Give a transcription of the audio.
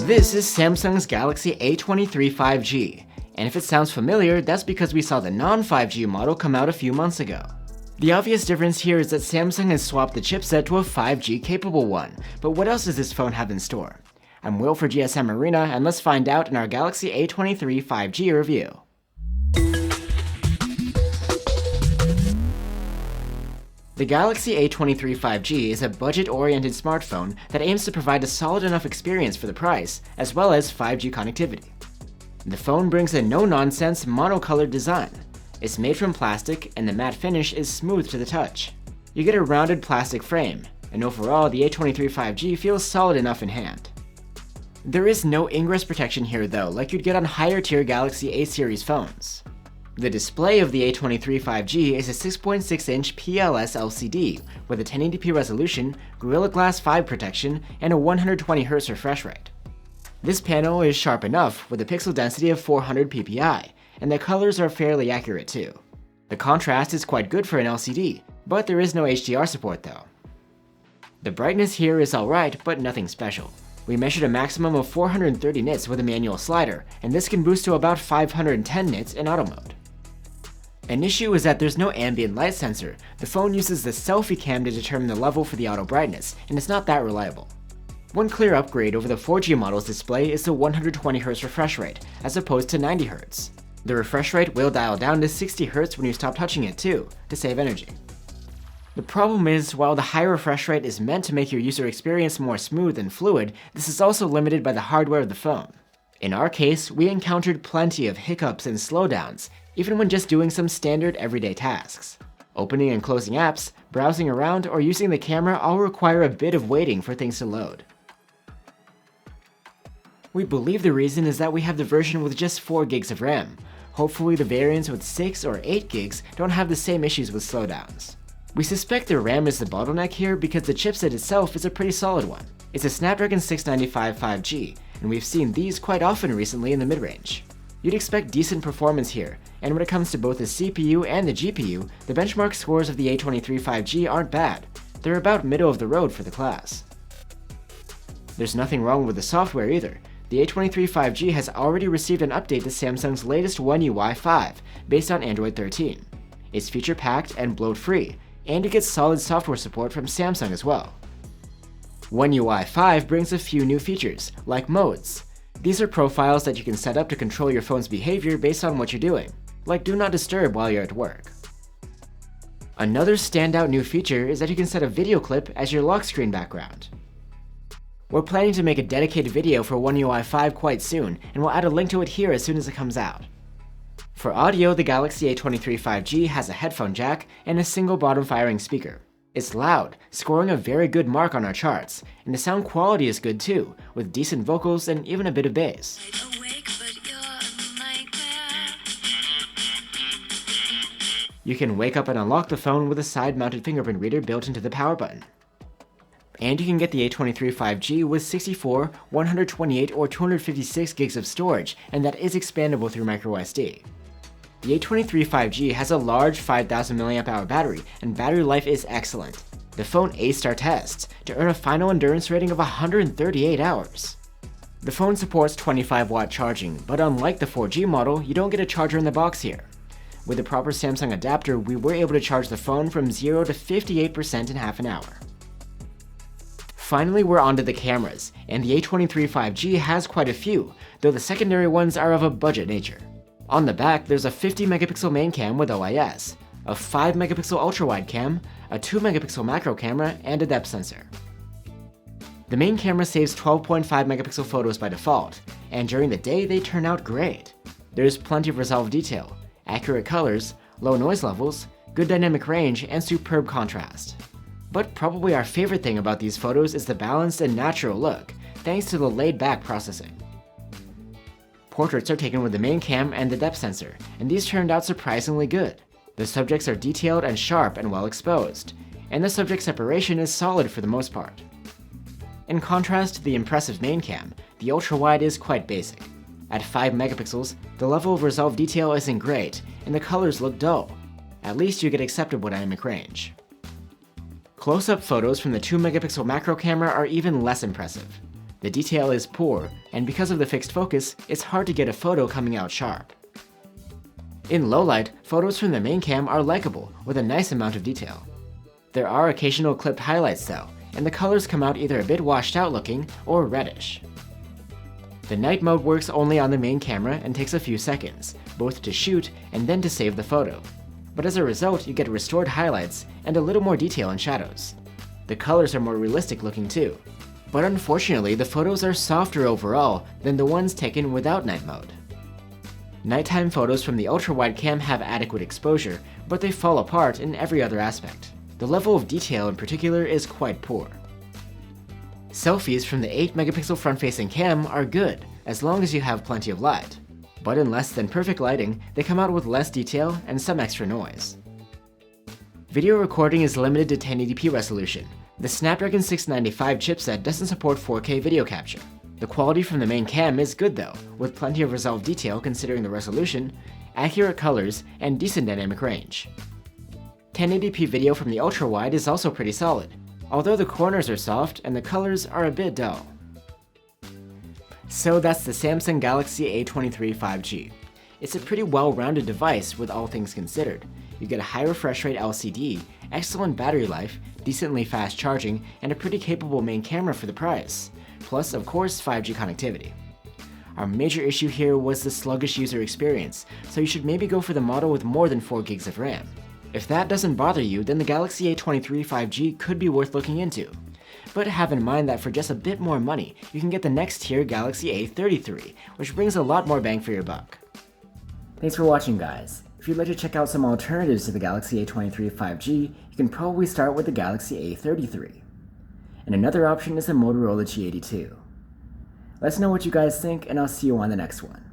This is Samsung's Galaxy A23 5G, and if it sounds familiar, that's because we saw the non-5G model come out a few months ago. The obvious difference here is that Samsung has swapped the chipset to a 5G capable one, but what else does this phone have in store? I'm Will for GSM Arena, and let's find out in our Galaxy A23 5G review. The Galaxy A23 5G is a budget-oriented smartphone that aims to provide a solid enough experience for the price, as well as 5G connectivity. The phone brings a no-nonsense, monocolored design. It's made from plastic, and the matte finish is smooth to the touch. You get a rounded plastic frame, and overall the A23 5G feels solid enough in hand. There is no ingress protection here though, like you'd get on higher-tier Galaxy A series phones. The display of the A23 5G is a 6.6-inch PLS LCD with a 1080p resolution, Gorilla Glass 5 protection, and a 120Hz refresh rate. This panel is sharp enough with a pixel density of 400 ppi, and the colors are fairly accurate too. The contrast is quite good for an LCD, but there is no HDR support though. The brightness here is alright, but nothing special. We measured a maximum of 430 nits with a manual slider, and this can boost to about 510 nits in auto mode. An issue is that there's no ambient light sensor. The phone uses the selfie cam to determine the level for the auto brightness, and it's not that reliable. One clear upgrade over the 4G model's display is the 120Hz refresh rate, as opposed to 90Hz. The refresh rate will dial down to 60Hz when you stop touching it too, to save energy. The problem is, while the high refresh rate is meant to make your user experience more smooth and fluid, this is also limited by the hardware of the phone. In our case, we encountered plenty of hiccups and slowdowns, even when just doing some standard everyday tasks. Opening and closing apps, browsing around, or using the camera all require a bit of waiting for things to load. We believe the reason is that we have the version with just 4 gigs of RAM. Hopefully the variants with 6 or 8 gigs don't have the same issues with slowdowns. We suspect the RAM is the bottleneck here because the chipset itself is a pretty solid one. It's a Snapdragon 695 5G, and we've seen these quite often recently in the mid-range. You'd expect decent performance here, and when it comes to both the CPU and the GPU, the benchmark scores of the A23 5G aren't bad. They're about middle of the road for the class. There's nothing wrong with the software either. The A23 5G has already received an update to Samsung's latest OneUI 5, based on Android 13. It's feature-packed and bloat-free, and it gets solid software support from Samsung as well. OneUI 5 brings a few new features, like modes. These are profiles that you can set up to control your phone's behavior based on what you're doing, like Do Not Disturb while you're at work. Another standout new feature is that you can set a video clip as your lock screen background. We're planning to make a dedicated video for OneUI 5 quite soon, and we'll add a link to it here as soon as it comes out. For audio, the Galaxy A23 5G has a headphone jack and a single bottom-firing speaker. It's loud, scoring a very good mark on our charts, and the sound quality is good too, with decent vocals and even a bit of bass. You can wake up and unlock the phone with a side-mounted fingerprint reader built into the power button. And you can get the A23 5G with 64, 128, or 256 gigs of storage, and that is expandable through microSD. The A23 5G has a large 5000 mAh battery, and battery life is excellent. The phone aced our tests to earn a final endurance rating of 138 hours. The phone supports 25-watt charging, but unlike the 4G model, you don't get a charger in the box here. With the proper Samsung adapter, we were able to charge the phone from 0 to 58% in half an hour. Finally, we're onto the cameras, and the A23 5G has quite a few, though the secondary ones are of a budget nature. On the back, there's a 50-megapixel main cam with OIS, a 5-megapixel ultra-wide cam, a 2-megapixel macro camera, and a depth sensor. The main camera saves 12.5-megapixel photos by default, and during the day they turn out great. There's plenty of resolved detail, accurate colors, low noise levels, good dynamic range, and superb contrast. But probably our favorite thing about these photos is the balanced and natural look, thanks to the laid-back processing. Portraits are taken with the main cam and the depth sensor, and these turned out surprisingly good. The subjects are detailed and sharp and well exposed, and the subject separation is solid for the most part. In contrast to the impressive main cam, the ultra-wide is quite basic. At 5 megapixels, the level of resolved detail isn't great, and the colors look dull. At least you get acceptable dynamic range. Close-up photos from the 2-megapixel macro camera are even less impressive. The detail is poor, and because of the fixed focus, it's hard to get a photo coming out sharp. In low light, photos from the main cam are likable, with a nice amount of detail. There are occasional clipped highlights though, and the colors come out either a bit washed out looking or reddish. The night mode works only on the main camera and takes a few seconds, both to shoot and then to save the photo. But as a result, you get restored highlights and a little more detail in shadows. The colors are more realistic looking too. But unfortunately, the photos are softer overall than the ones taken without night mode. Nighttime photos from the ultra-wide cam have adequate exposure, but they fall apart in every other aspect. The level of detail in particular is quite poor. Selfies from the 8-megapixel front-facing cam are good, as long as you have plenty of light. But in less than perfect lighting, they come out with less detail and some extra noise. Video recording is limited to 1080p resolution. The Snapdragon 695 chipset doesn't support 4K video capture. The quality from the main cam is good though, with plenty of resolved detail considering the resolution, accurate colors, and decent dynamic range. 1080p video from the ultra-wide is also pretty solid, although the corners are soft and the colors are a bit dull. So that's the Samsung Galaxy A23 5G. It's a pretty well-rounded device with all things considered. You get a high refresh rate LCD, excellent battery life, decently fast charging, and a pretty capable main camera for the price. Plus, of course, 5G connectivity. Our major issue here was the sluggish user experience, so you should maybe go for the model with more than 4 gigs of RAM. If that doesn't bother you, then the Galaxy A23 5G could be worth looking into. But have in mind that for just a bit more money, you can get the next tier Galaxy A33, which brings a lot more bang for your buck. Thanks for watching, guys. If you'd like to check out some alternatives to the Galaxy A23 5G, you can probably start with the Galaxy A33. And another option is the Motorola G82. Let us know what you guys think, and I'll see you on the next one.